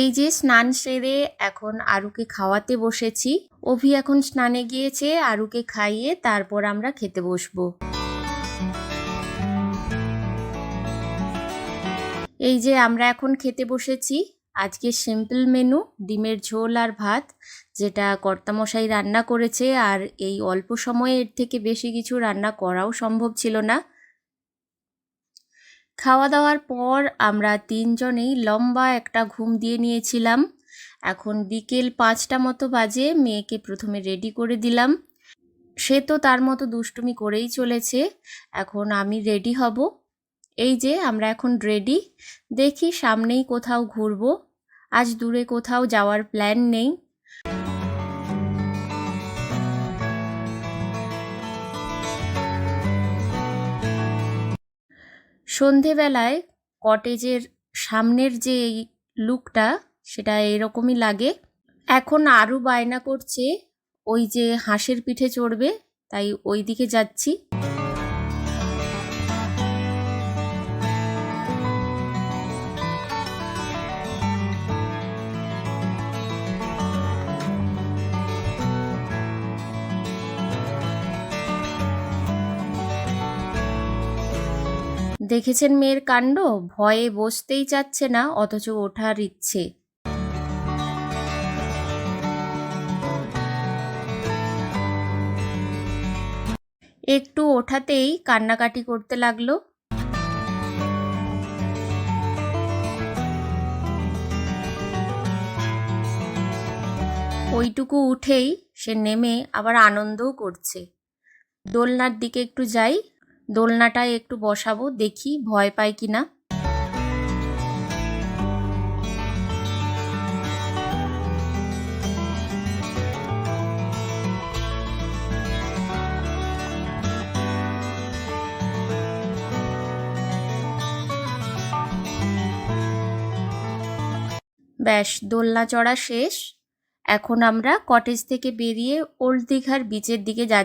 এই যে স্নান সেরে এখন আরুকে খাওয়াতে বসেছি। অভি এখন স্নানে গিয়েছে, আরুকে খাইয়ে তারপর আমরা খেতে বসবো। এই যে আমরা এখন খেতে বসেছি। আজকে সিম্পল মেনু, ডিমের ঝোল আর ভাত, যেটা কর্তামশাই রান্না করেছে। আর এই অল্প সময়ে এর থেকে বেশি কিছু রান্না করাও সম্ভব ছিল না। খাওয়া দাওয়ার পর আমরা তিনজনেই লম্বা একটা ঘুম দিয়ে নিয়েছিলাম। এখন বিকেল 5টা মতো বাজে। মেয়েকে প্রথমে রেডি করে দিলাম। সে তো তার মতো দুষ্টুমি করেই চলেছে। এখন আমি রেডি হব। এই যে আমরা এখন রেডি। দেখি সামনেই কোথাও ঘুরবো। আজ দূরে কোথাও যাওয়ার প্ল্যান নেই। সন্ধেবেলায় কটেজের সামনের যে লুকটা, সেটা এরকমই লাগে। এখন আরও বায়না করছে ওই যে হাঁসের পিঠে চড়বে, তাই ওই দিকে যাচ্ছি। দেখেছেন মেয়ের কাণ্ড, ভয়ে বসতেই চাচ্ছে না, অথচ ওঠার ইচ্ছে। একটু ওঠাতেই কান্নাকাটি করতে লাগলো। ওইটুকু উঠেই সে নেমে আবার আনন্দও করছে। দোলনার দিকে একটু যাই, দোলনাটায় একটু বসাবো, দেখি ভয় পায় কিনা। ব্যাস, দোলনা চড়া শেষ। এখন আমরা কটেজ থেকে বেরিয়ে ওল্ড দীঘার বিচের দিকে যাচ্ছি।